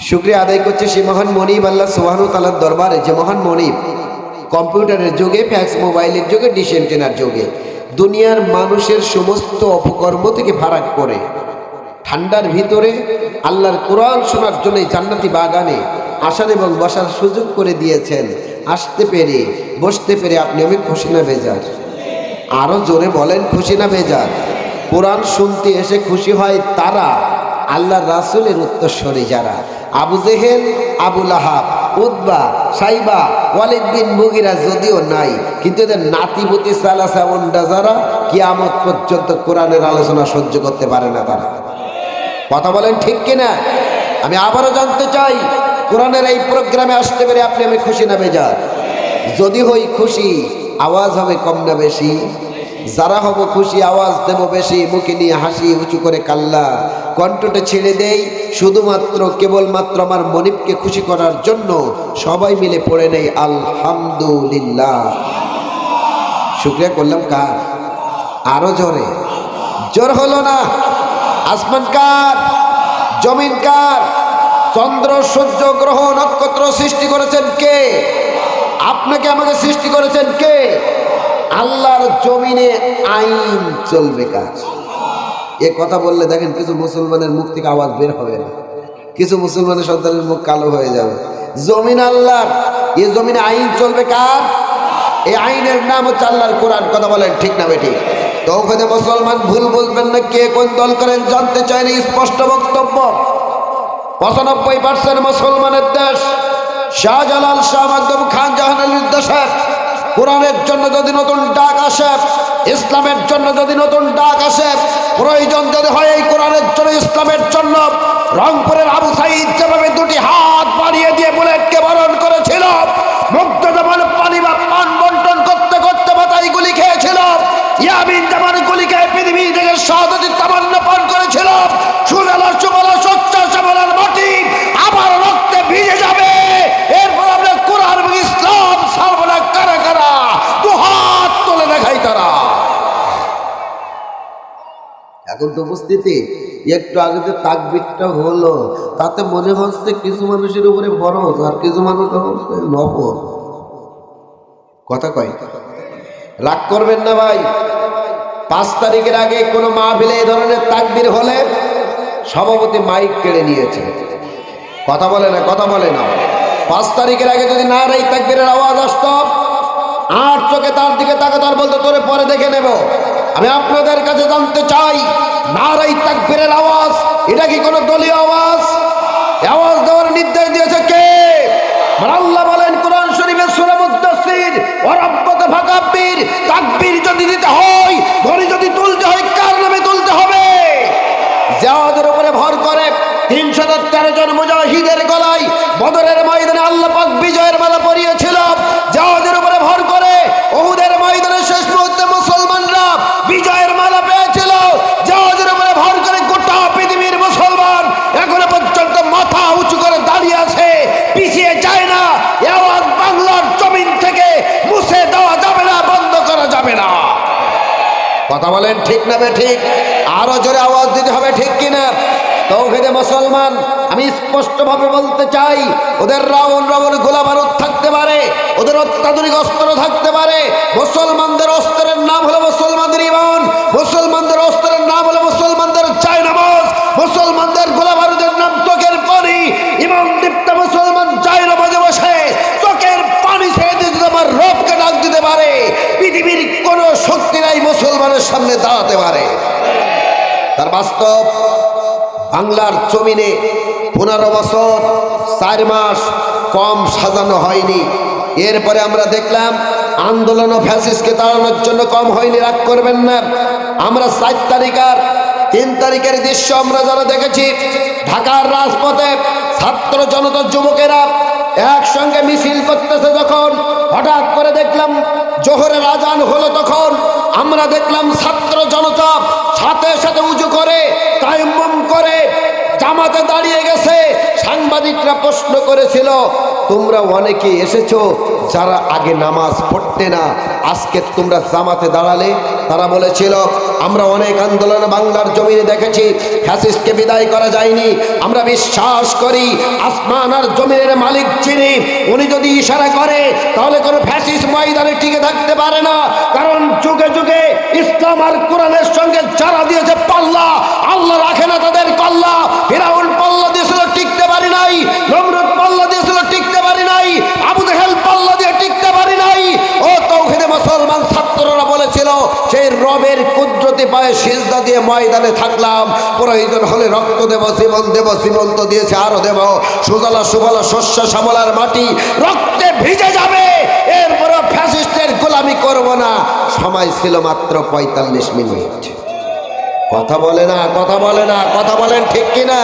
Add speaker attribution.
Speaker 1: শুকরিয়া আদায় করছে সেই মহান মনিব আল্লাহ সুবহানাহু ওয়া তাআলার দরবারে, যে মহান মনিব কম্পিউটারের যুগে, ফ্যাক্স মোবাইলের যুগে, ডিশ অ্যান্টেনার যুগে দুনিয়ার মানুষের সমস্ত অপকর্ম থেকে ফারাক করে ঠান্ডার ভিতরে আল্লাহর কোরআন শোনার জন্য জান্নাতি বাগানে আসার এবং বসার সুযোগ করে দিয়েছেন। আসতে পেরে, বসতে পেরে আপনি আমি খুশি না বেজার? আরো জোরে বলেন, খুশি না বেজার? কোরআন শুনতে এসে খুশি হয় তারা, আল্লাহর রাসূলের উত্তরসূরি যারা। আবু জেহেল, আবু লাহাব, উতবা, সাইবা, ওয়ালিদ বিন মুগিরা যদিও নাই, কিন্তু এদের নাতিপুতি সালাসা মুন্ডা যারা কিয়ামত পর্যন্ত কোরআনের আলোচনা সহ্য করতে পারে না তারা। কথা বলেন ঠিক কিনা? আমি আবারও জানতে চাই, কোরআনের এই প্রোগ্রামে আসতে পেরে আপনি আমি খুশি না বেজার? যদি হই খুশি, আওয়াজ হবে কম না বেশি? যারা হব খুশি আওয়াজ দেব বেশি, মুখে নিয়ে হাসি উঁচু করে কাল্লা, কণ্ঠটা ছেড়ে দেই শুধুমাত্র কেবলমাত্র আমার মনিবকে খুশি করার জন্য। সবাই মিলে পড়ে নেই আলহামদুলিল্লাহ। শুকরিয়া করলাম কার? আরো জোরে। জোর হলো না? আসমান কার? জমিন কার? চন্দ্র, সূর্য, গ্রহ, নক্ষত্র সৃষ্টি করেছেন কে? আপনাকে আমাকে সৃষ্টি করেছেন কে? আল্লাহর জমিনে আইন চলবে কাজ। এ কথা বললে দেখেন কিছু মুসলমানের মুখ থেকে আওয়াজ বের হবে না, কিছু মুসলমানের সন্তানের মুখ কালো হয়ে যাবে। জমিন আল্লাহর, এ জমিনে আইন চলবে কার? এই আইনের নাম হচ্ছে আল্লাহর কোরআন। কথা বলেন ঠিক না বেঠিক? তৌহিদে মুসলমান ভুল বলবেন না। কে কোন দল করেন জানতে চাইনি, স্পষ্ট বক্তব্য। 95% মুসলমানের দেশ। শাহজালাল, শাহ মাকদুম খান জাহানের নির্দেশে কোরআনের জন্য যদি নতুন ডাক আসে, ইসলামের জন্য যদি নতুন ডাক আসে, প্রয়োজন যদি হয় এই কোরআনের জন্য, ইসলামের জন্য, রংপুরের আবু সাইদ যেভাবে দুটি হাত বাড়িয়ে দিয়ে বুলেটকে বরণ করেছিল, মুগ্ধ যেমন পানি বা পান বন্টন করতে করতে মাথায় গুলি খেয়েছিল, ইয়ামিন যেমন গুলি খেয়ে পৃথিবী থেকে শাহাদাতের তামান্না পান করেছিল, সুজলা সুফলা স্বচ্ছ শ্যামলার মাটি আবার রক্তে ভিজে যাবে। এরপর আমরা কোরআন এবং ইসলাম ছাড়ব না। কারা কারা দু হাত তুলে দেখাই তারা। এখন তো উপস্থিতি, একটু আগে যে তাকবীরটা হলো তাতে মনে হচ্ছে কিছু মানুষের উপরে ফরজ আর কিছু মানুষ নফল। কথা কয়, রাগ করবেন না ভাই। 5 তারিখের আগে কোনো মাহফিলে এই ধরনের তাকবীর হলে সভাপতি মাইক কেড়ে নিয়েছে। কথা বলে না, কথা বলে না। 5 তারিখের আগে যদি নারায়ে তাকবীরের আওয়াজ আসতো, আর চোখে তার দিকে তাকাতো আর বলতো তোরে পরে দেখে নেব। আমি আপনাদের কাছে জানতে চাই, নারায়ে তাকবীরের আওয়াজ এটা কি কোনো দলীয় আওয়াজ? আওয়াজ দেওয়ার নির্দেশ দিয়েছে কে? আল্লাহ বলেন কোরআন শরীফের সূরা মুদ্দাসসির, ওয়া রাব্বাকা ফাকাব্বির। তাকবীর যদি দিতে হয়, ধরে যদি তুলতে হয়, কার নামে তুলতে হবে? যাদের উপরে ভর করে 313 জন মুজাহিদের গলায় বদরের ময়দানে আল্লাহ পাক বিজয়ের মালা পরিয়েছিল। যাদের উপরে ভর করে উহুদের ময়দানে শেষ মুহূর্তে মুসলমানরা বিজয়ের মালা পেয়েছিল। যাদের উপরে ভর করে গোটা পৃথিবীর মুসলমান এখনো পর্যন্ত মাথা উঁচু করে দাঁড়িয়ে আছে, পিছিয়ে যায় না। এই আওয়াজ বাংলার জমিন থেকে মুছে দেওয়া যাবে না, বন্ধ করা যাবে না। কথা বলেন ঠিক না বেঠিক? আরো জোরে আওয়াজ দিতে হবে, ঠিক কিনা? তৌহিদে মুসলমান আমি স্পষ্টভাবে বলতে চাই, ওদের রাউন্ড গোলা বারুদ থাকতে পারে, ওদের অত্যাধুনিক অস্ত্র থাকতে পারে, মুসলমানদের অস্ত্রের নাম হলো মুসলমানদের ঈমান, মুসলমানদের অস্ত্রের নাম হলো মুসলমানদের জায়নামাজ, মুসলমানদের গোলা বারুদের নাম চোখের পানি। ঈমান দীপ্ত মুসলমান জায়নামাজে বসে চোখের পানি ছেড়ে দিতে আমার রবকে ডাক দিতে পারে। পৃথিবীর কোনো শক্তি নাই মুসলমানের সামনে দাঁড়াতে পারে। তার বাস্তব বাংলার জমিনে 15 বছর 4 মাস কম সাজানো হয়নি। এরপরে আমরা দেখলাম আন্দোলন ও ফ্যাসিস্টকে তাড়ানোর জন্য কম হয়নি, রাগ করবেন না। আমরা 4 তারিখ আর 3 তারিখের দৃশ্য আমরা যারা দেখেছি, ঢাকার রাজপথে ছাত্র জনতা যুবকেরা একসঙ্গে মিছিল করতেছে, যখন হঠাৎ করে দেখলাম জোহরের আজান হলো, তখন আমরা দেখলাম ছাত্র জনতা সাথে সাথে উজু করে তায়াম্মুম করে জামাতে দাঁড়িয়ে গেছে। সাংবাদিক সাংবাদিকরা প্রশ্ন করেছিল, তোমরা অনেকে এসেছো যারা আগে নামাজ পড়তে না, আজকে তোমরা জামাতে দাঁড়ালে। তারা বলেছিল, আমরা অনেক আন্দোলন বাংলার জমিনে দেখেছি, ফ্যাসিস্টকে বিদায় করা যায়নি। আমরা বিশ্বাস করি আসমান আর জমিনের মালিক যিনি, উনি যদি ইশারা করে তাহলে কোনো ফ্যাসিস্ট ময়দানে টিকে থাকতে পারে না। কারণ যুগে যুগে ইসলাম আর কোরআনের সঙ্গে যারা দিয়েছে পাল্লা, আল্লাহ রাখে না তাদের পাল্লা। ফিরাউন পাল্লা দিয়েছিল, টিকতে পারি নাই। নমরুদ পাল্লা দিয়েছিল, টিকতে পারি নাই। আবু জেহেল পাল্লা দিয়ে টিকতে পারি নাই। ও তৌহিদে মুসলমান ছাত্ররা বলেছিল, সেই রবের কুদরতি পায়ে সিজদা দিয়ে ময়দানে থাকলাম, প্রয়োজন হলে রক্ত দেব, জীবন দেব, জীবন তো দিয়েছে আরো দেব। সুজলা সুফলা শস্য শ্যামলার মাটি রক্তে ভিজে যাবে, এরপরে ফ্যাসিস্টের গোলামি করব না। সময় ছিল মাত্র 45 মিনিট। কথা বলে না, কথা বলে না, কথা বলেন ঠিক কিনা?